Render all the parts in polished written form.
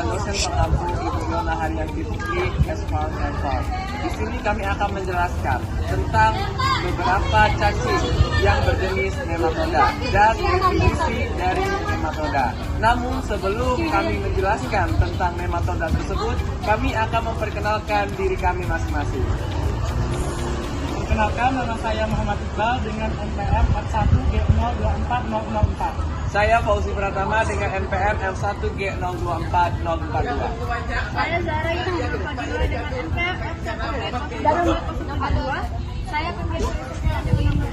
dosen pengampu Ibu Yona Haryanti Fikri, S.Farm. Di sini kami akan menjelaskan tentang beberapa cacing yang berjenis nematoda dan definisi dari nematoda. Namun sebelum kami menjelaskan tentang nematoda tersebut, kami akan memperkenalkan diri kami masing-masing. Perkenalkan, nama saya Muhammad Iqbal dengan NPM F1G024004. Saya Fauzi Pratama dengan NPM F1G024042. Saya Zara Ina Fadila dengan NPM F1G0442. Saya pembimbing dengan nomor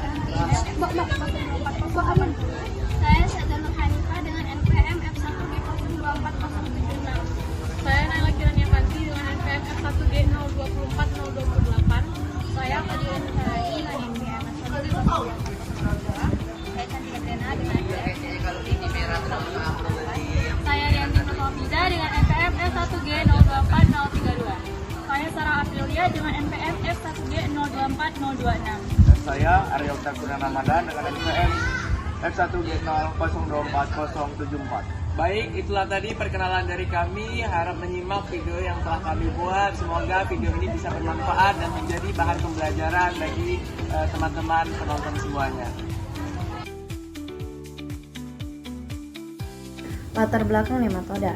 Saya Sadanur Hanifah dengan NPM F1G024076. Saya Naila Kirania Fanti dengan NPM F1G024028. Saya Fadila Nurhani dengan NPM F1G024042. Saya Cantika Tena dengan NPM Saya Rianti Nurhofiza dengan NPM F1G024032. Saya Sarah Aprilia dengan NPM F1G024026. Dan saya Ariel Takuna Ramadan dengan NPM F1G0024074. Baik, itulah tadi perkenalan dari kami. Harap menyimak video yang telah kami buat. Semoga video ini bisa bermanfaat dan menjadi bahan pembelajaran bagi teman-teman penonton semuanya. Latar belakang nematoda.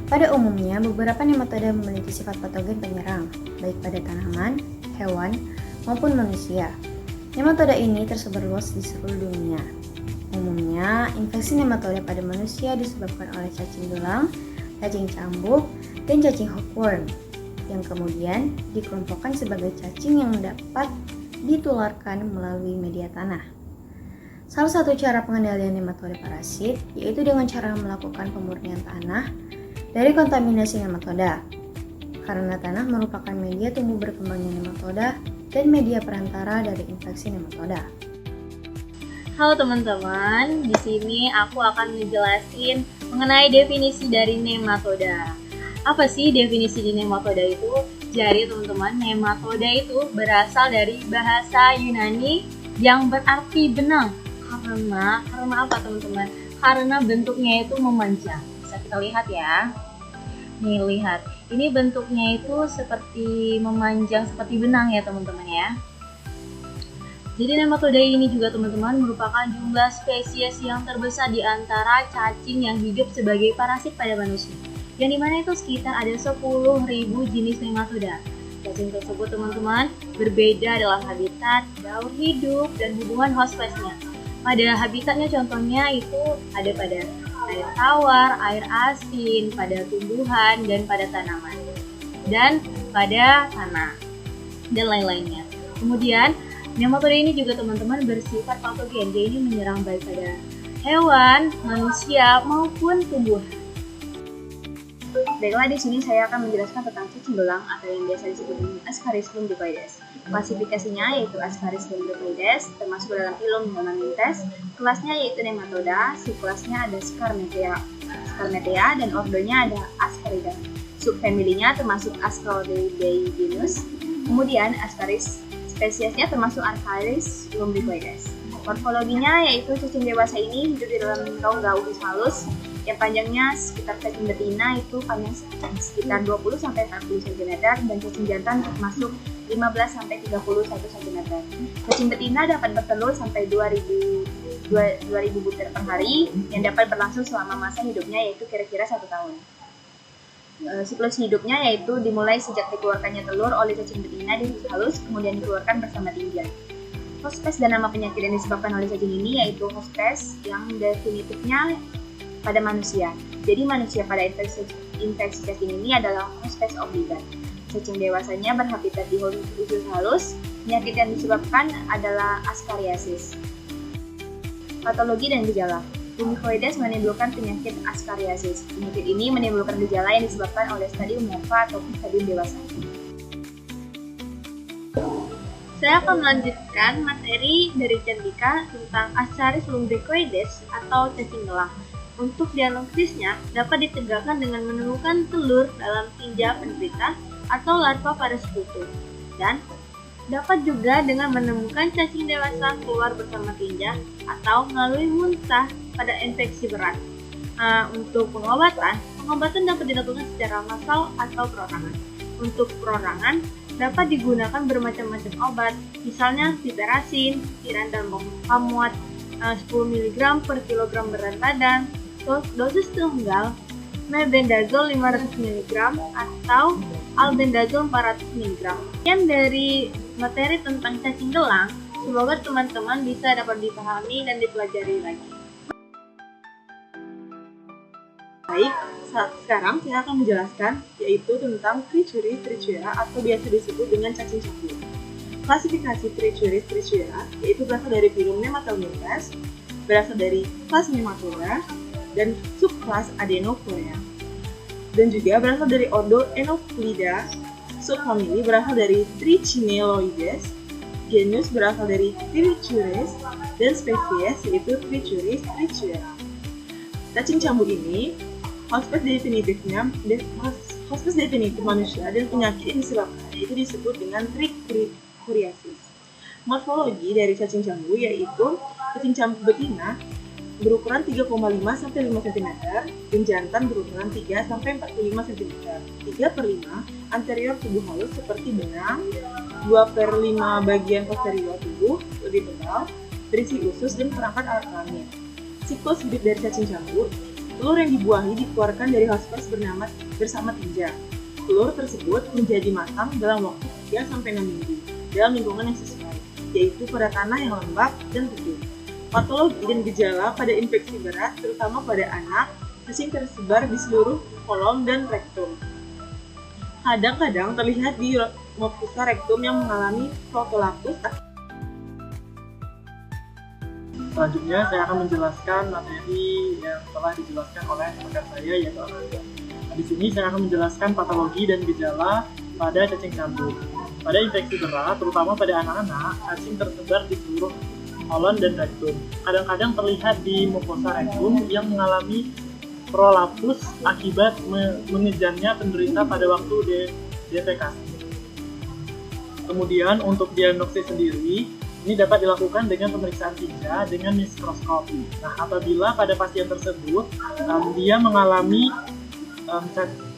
Pada umumnya, beberapa nematoda memiliki sifat patogen penyerang, baik pada tanaman, hewan, maupun manusia. Nematoda ini tersebar luas di seluruh dunia. Umumnya, infeksi nematoda pada manusia disebabkan oleh cacing belang, cacing cambuk, dan cacing hookworm, yang kemudian dikelompokkan sebagai cacing yang dapat ditularkan melalui media tanah. Salah satu cara pengendalian nematoda parasit yaitu dengan cara melakukan pemurnian tanah dari kontaminasi nematoda, karena tanah merupakan media tumbuh berkembangnya nematoda dan media perantara dari infeksi nematoda. Halo teman-teman, di sini aku akan ngejelasin mengenai definisi dari nematoda. Apa sih definisi di nematoda itu? Jadi teman-teman, nematoda itu berasal dari bahasa Yunani yang berarti benang. Karena apa teman-teman? Karena bentuknya itu memanjang. Bisa kita lihat ya. Nih lihat, ini bentuknya itu seperti memanjang seperti benang ya teman-teman ya. Jadi nematoda ini juga teman-teman merupakan jumlah spesies yang terbesar di antara cacing yang hidup sebagai parasit pada manusia. Yang dimana itu sekitar ada 10.000 jenis nematoda. Cacing tersebut teman-teman berbeda dalam habitat, daur hidup, dan hubungan host place-nya. Pada habitatnya contohnya itu ada pada air tawar, air asin, pada tumbuhan, dan pada tanaman, dan pada tanah, dan lain-lainnya. Kemudian nematoda ini juga teman-teman bersifat patogen, dia ini menyerang baik pada hewan, manusia, maupun tumbuhan. Baiklah, di sini saya akan menjelaskan tentang cacing belang atau yang biasa disebut dengan Ascaris lumbricoides. Klasifikasinya yaitu Ascaris lumbricoides, termasuk dalam filum Helminthes. Kelasnya yaitu nematoda, subkelasnya ada Scarmetea, dan ordonya ada Ascaridae. Subfamilinya termasuk Ascaridae genus. Kemudian Ascaris spesiesnya termasuk Ascaris lumbricoides. Morfologinya yaitu cacing dewasa ini hidup di dalam rongga ubis halus yang panjangnya sekitar cacing betina itu panjang sekitar 20-40 cm dan cacing jantan termasuk 15-31 cm. Cacing betina dapat bertelur sampai 2000 butir per hari yang dapat berlangsung selama masa hidupnya yaitu kira-kira 1 tahun. Siklus hidupnya yaitu dimulai sejak dikeluarkannya telur oleh cacing betina di ubis halus kemudian dikeluarkan bersama tinja. Hospes dan nama penyakit yang disebabkan oleh cacing ini yaitu hospes yang definitifnya pada manusia. Jadi manusia pada infeksi cacing ini adalah hospes obligat. Cacing dewasanya berhabitat di usus halus. Penyakit yang disebabkan adalah Ascariasis. Patologi dan gejala. Lumbricoides menimbulkan penyakit Ascariasis. Penyakit ini menimbulkan gejala yang disebabkan oleh stadium larva atau stadium dewasa. Saya akan melanjutkan materi dari Cantika tentang Ascaris lumbricoides atau cacing belang. Untuk diagnosisnya dapat ditegakkan dengan menemukan telur dalam tinja penderita atau larva pada sekutu, dan dapat juga dengan menemukan cacing dewasa keluar bersama tinja atau melalui muntah pada infeksi berat. Untuk pengobatan, Pengobatan dapat dilakukan secara massal atau perorangan. Untuk perorangan, dapat digunakan bermacam-macam obat, misalnya siperasin, tirantal pamuat 10 mg per kilogram berat badan, dosis tunggal, mebendazole 500 mg atau albendazole 400 mg. Sekian dari materi tentang cacing gelang, semoga teman-teman bisa dapat dipahami dan dipelajari lagi. Baik, sekarang saya akan menjelaskan yaitu tentang Trichuris trichuera atau biasa disebut dengan cacing cambuk. Klasifikasi Trichuris trichuera yaitu berasal dari filum Nematelmintes, berasal dari kelas Nematoda dan subkelas Adenocorea, dan juga berasal dari ordo Enophlida, subfamili berasal dari Trichineloides, genus berasal dari Trichuris, dan spesies yaitu Trichuris trichuera. Cacing cambuk ini hospes definitif manusia dan penyakit yang disebabkan yaitu disebut dengan trichuriasis. Morfologi dari cacing cambuk yaitu cacing cambuk betina berukuran 3,5 sampai 5 cm dan jantan berukuran 3 sampai 45 cm. 3/5 anterior tubuh halus seperti benang, 2/5 bagian posterior tubuh lebih tebal, berisi usus dan perangkat alat kelamin. Siklus hidup dari cacing cambuk, telur yang dibuahi dikeluarkan dari hospes bersama tinja. Telur tersebut menjadi matang dalam waktu 3-6 minggu dalam lingkungan yang sesuai, yaitu pada tanah yang lembab dan teduh. Patologi dan gejala pada infeksi berat, terutama pada anak, cacing tersebar di seluruh kolom dan rektum. Kadang-kadang terlihat di mucosa rektum yang mengalami protolapus. Selanjutnya saya akan menjelaskan materi yang telah dijelaskan oleh rekan saya yaitu Ananda. Di sini saya akan menjelaskan patologi dan gejala pada cacing cambuk. Pada infeksi berat, terutama pada anak-anak, cacing tersebar di seluruh kolon dan rektum. Kadang-kadang terlihat di mucosa rektum yang mengalami prolapus akibat mengejarnya penderita pada waktu defekasi. Kemudian untuk diagnosis sendiri, ini dapat dilakukan dengan pemeriksaan tinja dengan mikroskop. Nah, apabila pada pasien tersebut dia mengalami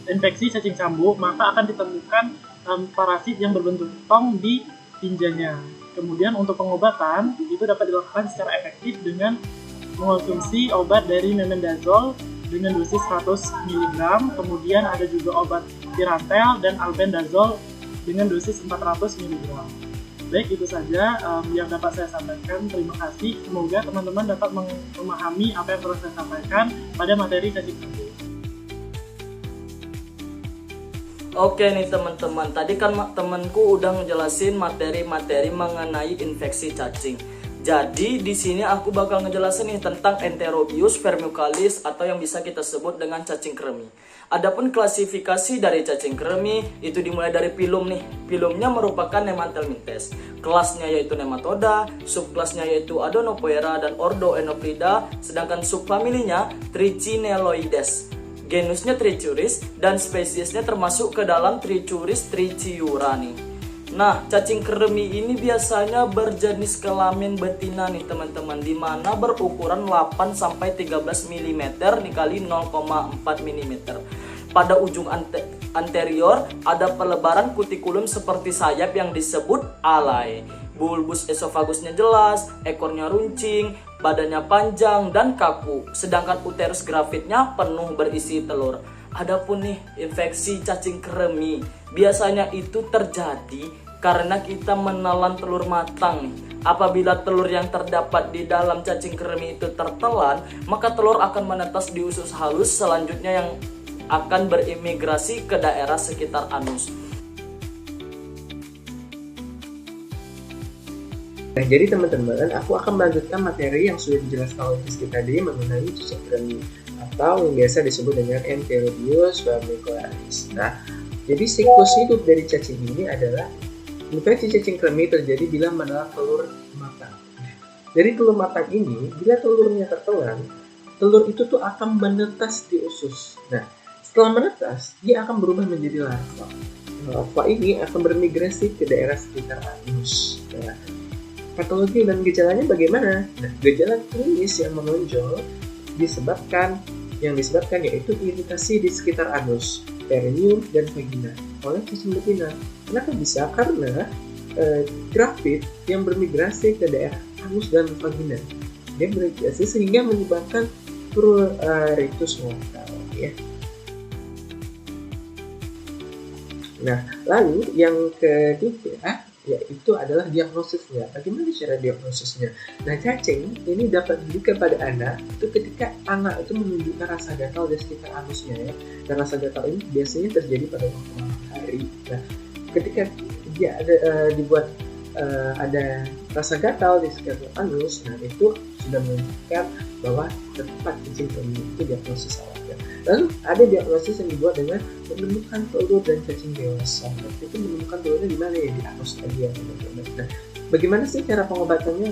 infeksi cacing cambuk, maka akan ditemukan parasit yang berbentuk tong di tinjanya. Kemudian untuk pengobatan itu dapat dilakukan secara efektif dengan mengonsumsi obat dari mebendazole dengan dosis 100 mg, kemudian ada juga obat tirantel dan albendazole dengan dosis 400 mg. Baik, itu saja yang dapat saya sampaikan. Terima kasih. Semoga teman-teman dapat memahami apa yang telah saya sampaikan pada materi cacing cambuk. Oke nih teman-teman, tadi kan temanku udah ngejelasin materi-materi mengenai infeksi cacing. Jadi di sini aku bakal ngejelasin nih tentang Enterobius vermicalis atau yang bisa kita sebut dengan cacing kremi. Adapun klasifikasi dari cacing kremi itu dimulai dari filum nih. Filumnya merupakan Nematelmintes. Kelasnya yaitu Nematoda, subkelasnya yaitu Adenocoera dan ordo Enophlida, sedangkan subfamilinya Trichineloides. Genusnya Trichuris dan spesiesnya termasuk ke dalam Trichuris trichiura nih. Nah, cacing kremi ini biasanya berjenis kelamin betina nih teman-teman, di mana berukuran 8 sampai 13 mm dikali 0,4 mm. Pada ujung anterior ada pelebaran kutikulum seperti sayap yang disebut alai. Bulbus esofagusnya jelas, ekornya runcing, badannya panjang dan kaku, sedangkan uterus gravidnya penuh berisi telur. Adapun nih infeksi cacing kremi, biasanya itu terjadi karena kita menelan telur matang nih. Apabila telur yang terdapat di dalam cacing kremi itu tertelan, maka telur akan menetas di usus halus selanjutnya yang akan berimigrasi ke daerah sekitar anus. Nah, jadi teman-teman, aku akan melanjutkan materi yang sudah dijelaskan oleh Rizky tadi mengenai cacing kremi atau yang biasa disebut dengan Enterobius vermicalis. Nah, jadi siklus hidup dari cacing ini adalah infeksi cacing kremi terjadi bila menelan telur matang. Dari telur matang ini, bila telurnya tertelan, telur itu tuh akan menetas di usus. Nah, setelah menetas, dia akan berubah menjadi larva. Larva ini akan bermigrasi ke daerah sekitar anus. Nah, patologi dan gejalanya bagaimana? Nah, gejala klinis yang menonjol disebabkan yang disebabkan yaitu iritasi di sekitar anus, perineum, dan vagina oleh cacing betina. Kenapa bisa? Karena grafit yang bermigrasi ke daerah anus dan vagina, dia bermigrasi sehingga menyebabkan pruritus mortal ya. Nah, lalu yang ketiga yaitu adalah diagnosisnya. Bagaimana cara diagnosisnya? Nah, cacing ini dapat diberikan pada anak itu ketika anak itu menunjukkan rasa gatal di sekitar anusnya ya. Dan rasa gatal ini biasanya terjadi pada waktu malam hari. Nah, ketika dia dibuat ada rasa gatal di sekitar anus, nah itu sudah menunjukkan bahwa tepat cacing kremi itu diagnosis awalnya. Lalu ada diagnosis yang dibuat dengan menemukan telur dan cacing dewasa. Nah, itu menemukan telurnya di mana ya, di anus tadi ya teman-teman. Nah, bagaimana sih cara pengobatannya?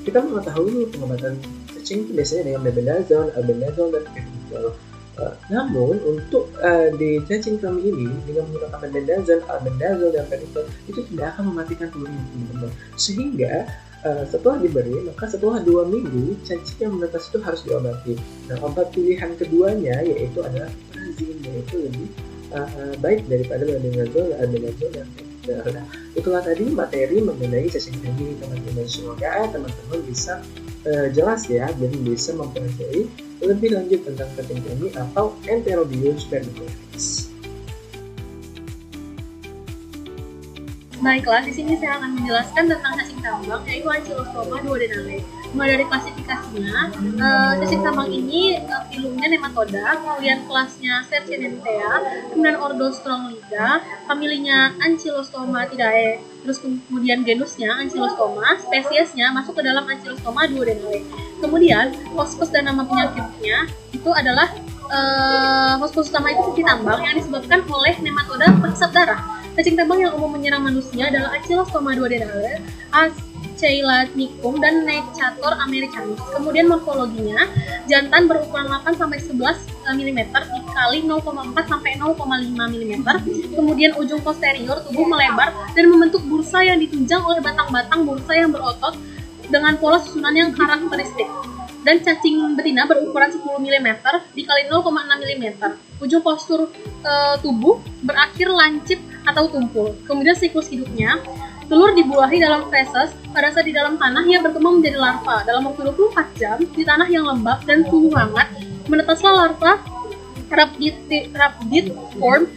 Kita mengetahui pengobatan cacing itu biasanya dengan mebendazole, albendazole, dan peptidol. Namun untuk di cacing kremi ini dengan menggunakan mebendazole, albendazole, dan peptidol itu tidak akan mematikan telurnya teman-teman. Sehingga setelah diberi, maka setelah 2 minggu cacing yang menetas itu harus diobati. Nah, obat pilihan keduanya yaitu adalah piperazine, yaitu lebih baik daripada mebendazole, albendazole, dan peptidol. Nah, itulah tadi materi mengenai cacing kremi teman-teman. Semoga teman-teman bisa jelas ya dan bisa mempelajari lebih lanjut tentang cacing kremi atau Enterobius vermicularius. Baiklah, di sini saya akan menjelaskan tentang cacing tambang yaitu Ancylostoma duodenale. Mulai dari klasifikasinya, cacing tambang ini filumnya nematoda, kemudian kelasnya Serchenenthea, kemudian ordo Strongyliida, familinya Ancylostoma-tidae, terus kemudian genusnya Ancylostoma, spesiesnya masuk ke dalam Ancylostoma duodenale. Kemudian hospes dan nama penyakitnya itu adalah hospes utama itu cacing tambang yang disebabkan oleh nematoda penghisap darah. Cacing tambang yang umum menyerang manusia adalah Ancylostoma duodenale, Aceilathnicum, dan Necator americanus. Kemudian morfologinya, jantan berukuran 8-11 mm dikali 0,4 sampai 0,5 mm. Kemudian ujung posterior tubuh melebar dan membentuk bursa yang ditunjang oleh batang-batang bursa yang berotot dengan pola susunan yang karakteristik. Dan cacing betina berukuran 10 mm dikali 0,6 mm. Ujung postur tubuh berakhir lancip atau tumpul. Kemudian siklus hidupnya, telur dibuahi dalam feses. Pada saat di dalam tanah, ia berkembang menjadi larva. Dalam waktu 24 jam di tanah yang lembab dan suhu hangat, menetaslah larva rhabdid form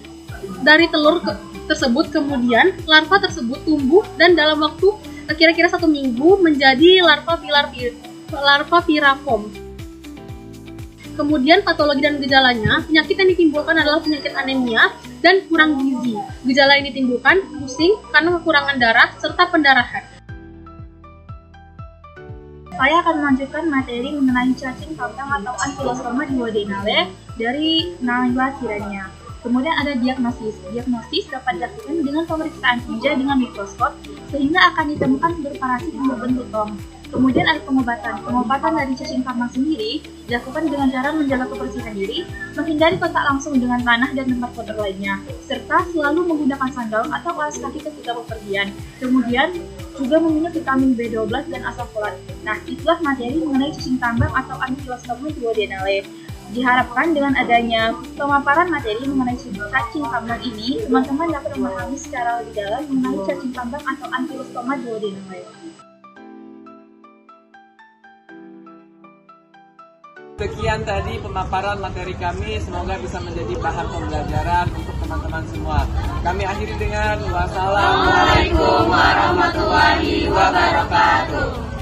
dari telur tersebut. Kemudian larva tersebut tumbuh dan dalam waktu kira-kira 1 minggu menjadi larva piriform. Kemudian patologi dan gejalanya, penyakit yang ditimbulkan adalah penyakit anemia dan kurang gizi. Gejala yang ditimbulkan pusing karena kekurangan darah serta pendarahan. Saya akan melanjutkan materi mengenai cacing tambang atau Ancylostoma duodenale dari Naila Kirania. Kemudian ada diagnosis. Diagnosis dapat dilakukan dengan pemeriksaan tinja dengan mikroskop sehingga akan ditemukan berparasi yang berbentuk tong. Kemudian ada pengobatan. Pengobatan dari cacing tambang sendiri dilakukan dengan cara menjaga kebersihan diri, menghindari kontak langsung dengan tanah dan tempat kotor lainnya, serta selalu menggunakan sandal atau alas kaki ketika bepergian. Kemudian juga meminum vitamin B12 dan asam folat. Nah, itulah materi mengenai cacing tambang atau Ancylostoma duodenale. Diharapkan dengan adanya pemaparan materi mengenai cacing tambang ini, teman-teman dapat memahami secara lebih dalam mengenai cacing tambang atau Ancylostoma duodenale. Sekian tadi pemaparan materi kami, semoga bisa menjadi bahan pembelajaran untuk teman-teman semua. Kami akhiri dengan wassalamualaikum warahmatullahi wabarakatuh.